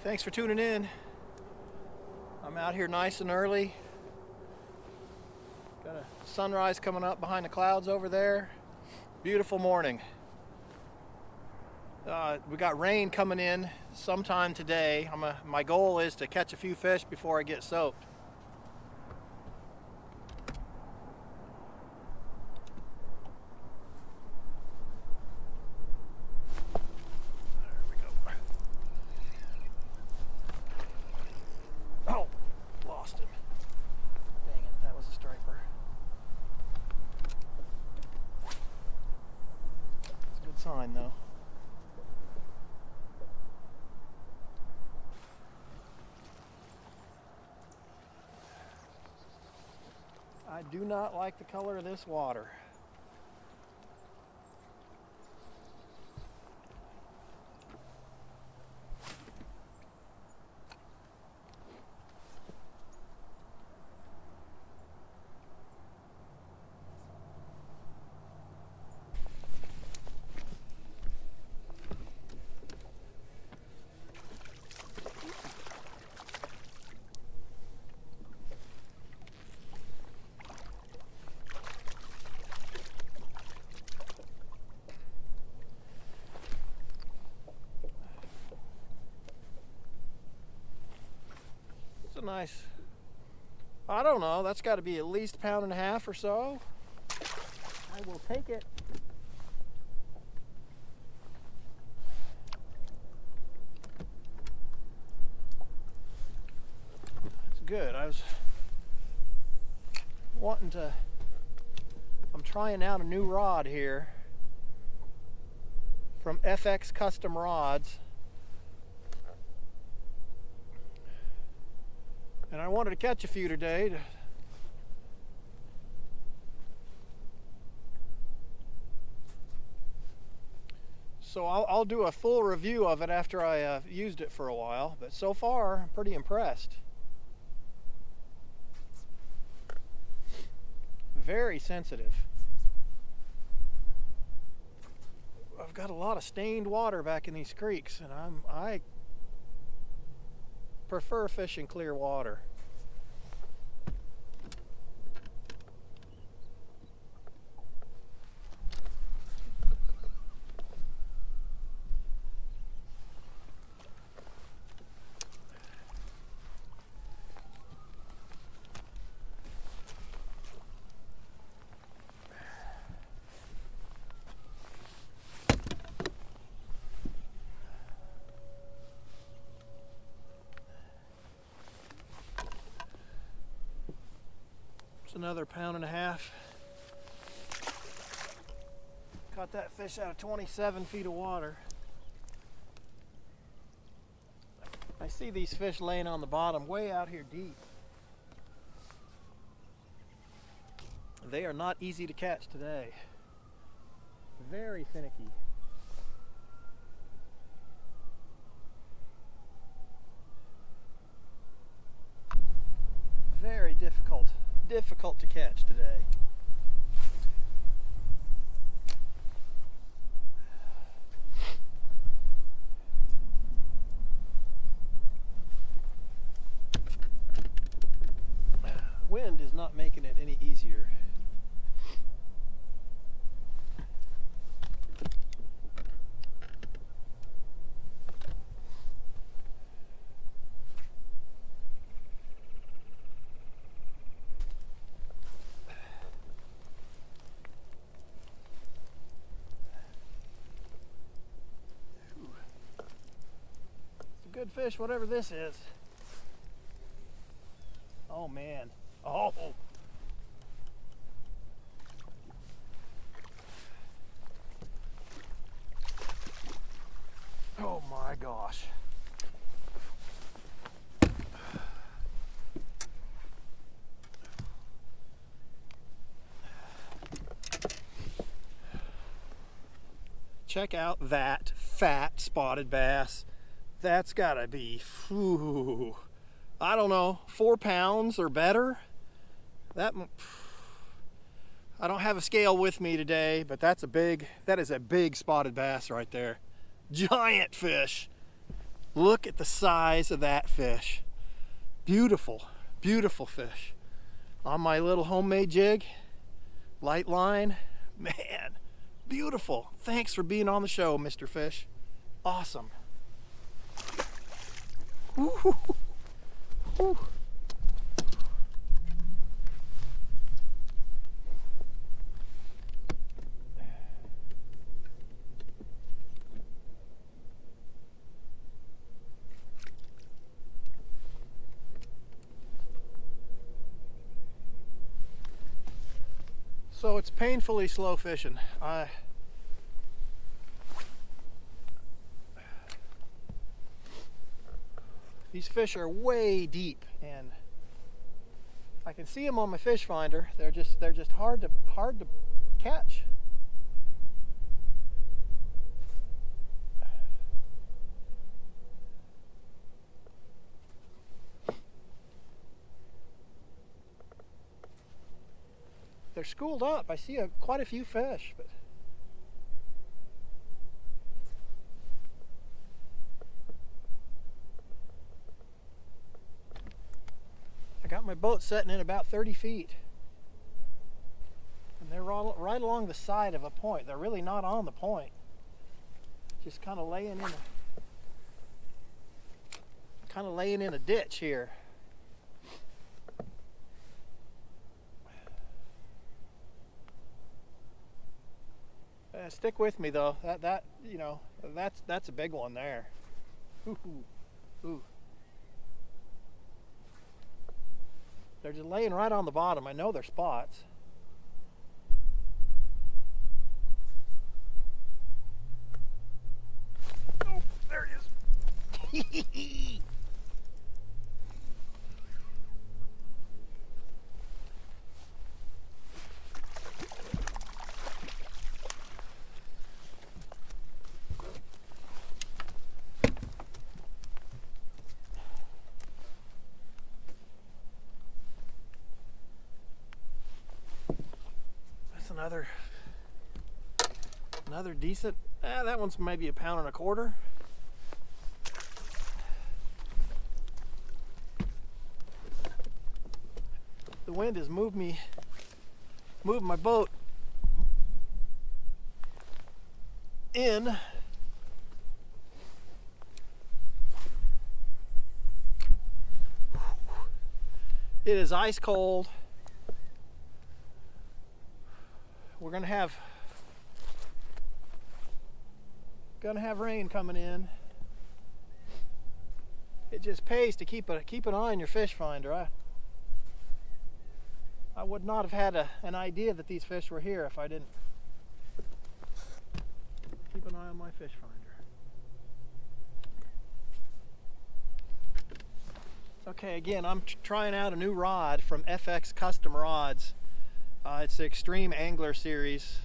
Thanks for tuning in. I'm out here nice and early. Got a sunrise coming up behind the clouds over there. Beautiful morning. We got rain coming in sometime today. My goal is to catch a few fish before I get soaked. Sign though. I do not like the color of this water. Nice. I don't know, that's got to be at least 1.5 pounds or so. I will take it. It's good. I'm trying out a new rod here from FX Custom Rods. And I wanted to catch a few today. So I'll do a full review of it after I used it for a while. But so far, I'm pretty impressed. Very sensitive. I've got a lot of stained water back in these creeks, and I prefer fishing clear water. Another 1.5 pounds. Caught that fish out of 27 feet of water. I see these fish laying on the bottom way out here deep. They are not easy to catch today. Very finicky. Very difficult to catch today. Wind is not making it any easier. Good fish, whatever this is. Oh man. Oh. Oh my gosh. Check out that fat spotted bass. That's gotta be, I don't know, 4 pounds or better. I don't have a scale with me today, but that is a big spotted bass right there. Giant fish. Look at the size of that fish. Beautiful, beautiful fish. On my little homemade jig, light line. Man, beautiful. Thanks for being on the show, Mr. Fish. Awesome. Ooh. Ooh. So it's painfully slow fishing. These fish are way deep, and I can see them on my fish finder. They're just hard to catch. They're schooled up. I see quite a few fish, but I got my boat setting in about 30 feet. And they're right along the side of a point. They're really not on the point. Just kind of laying in a ditch here. Stick with me though. That's a big one there. Ooh, ooh. They're just laying right on the bottom. I know they're spots. Oh, there it is. Another decent, that one's maybe 1.25 pounds. The wind has moved my boat in. It is ice cold. We're gonna have rain coming in. It just pays to keep an eye on your fish finder. I would not have had an idea that these fish were here if I didn't keep an eye on my fish finder. Okay, again, I'm trying out a new rod from FX Custom Rods. It's the Extreme Angler series.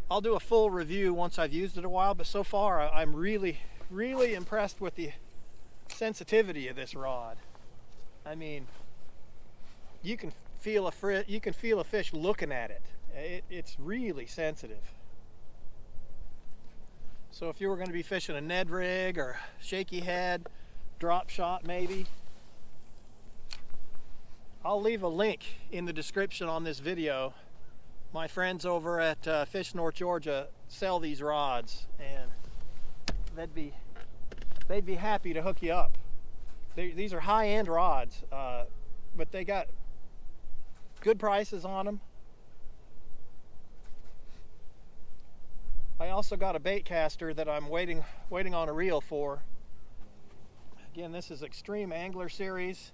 I'll do a full review once I've used it a while, but so far I'm really impressed with the sensitivity of this rod. I mean, you can feel a fish looking at it. It's really sensitive. So if you were going to be fishing a Ned rig or shaky head, drop shot maybe, I'll leave a link in the description on this video. My friends over at Fish North Georgia sell these rods, and they'd be happy to hook you up. These are high-end rods, but they got good prices on them. I also got a bait caster that I'm waiting on a reel for. Again, this is Extreme Angler series,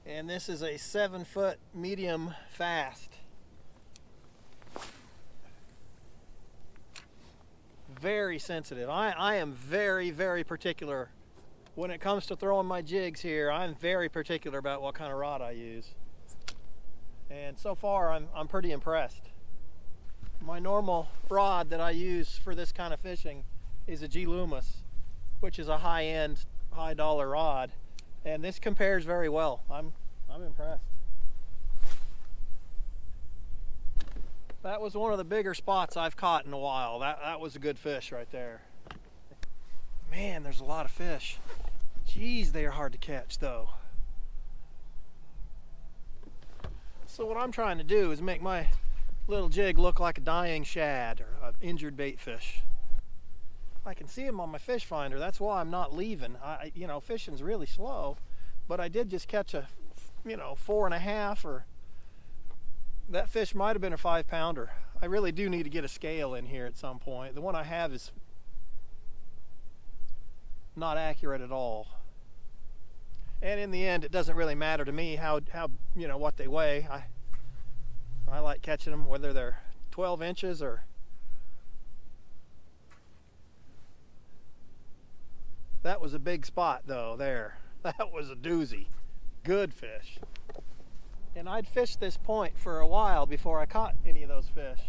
and this is a 7-foot medium fast. Very sensitive. I am very particular when it comes to throwing my jigs here. I'm very particular about what kind of rod I use, and so far I'm pretty impressed. My normal rod that I use for this kind of fishing is a G Loomis, which is a high-end, high-dollar rod, and this compares very well. I'm impressed. That was one of the bigger spots I've caught in a while. That was a good fish right there. Man, there's a lot of fish. Jeez, they are hard to catch though. So what I'm trying to do is make my little jig look like a dying shad or an injured bait fish. I can see them on my fish finder. That's why I'm not leaving. You know, fishing's really slow, but I did just catch a, 4.5, or that fish might have been a 5-pounder. I really do need to get a scale in here at some point. The one I have is not accurate at all. And in the end, it doesn't really matter to me how what they weigh. I like catching them whether they're 12 inches or... That was a big spot though there. That was a doozy. Good fish. And I'd fished this point for a while before I caught any of those fish.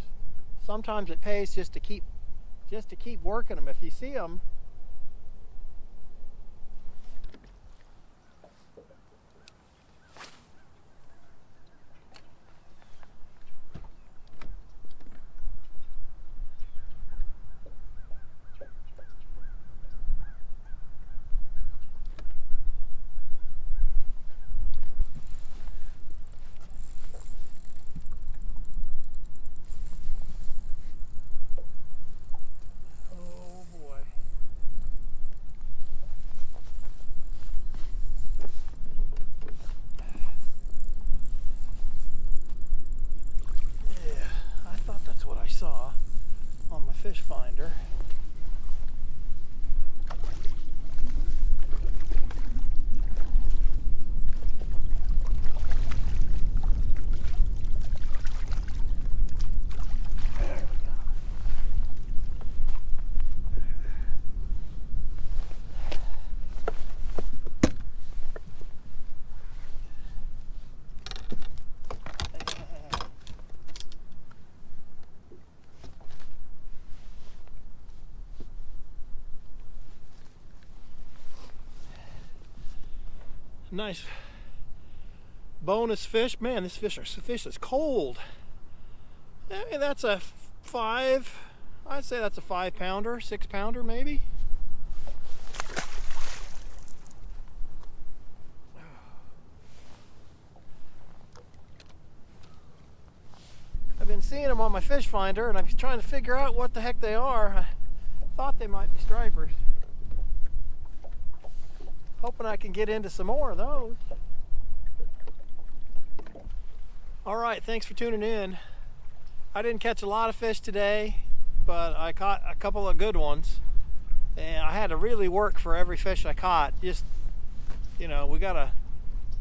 Sometimes it pays just to keep working them. If you see them, saw on my fish finder. There we go. Nice bonus fish. Man, this fish is cold. I mean, that's a 5. I'd say that's a 5-pounder, 6-pounder maybe. I've been seeing them on my fish finder, and I'm trying to figure out what the heck they are. I thought they might be stripers. Hoping I can get into some more of those. All right, thanks for tuning in. I didn't catch a lot of fish today, but I caught a couple of good ones. And I had to really work for every fish I caught. Just, we got a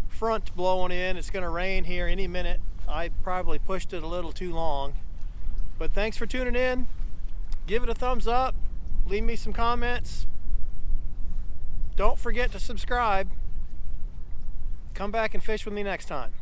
front blowing in. It's gonna rain here any minute. I probably pushed it a little too long. But thanks for tuning in. Give it a thumbs up. Leave me some comments. Don't forget to subscribe. Come back and fish with me next time.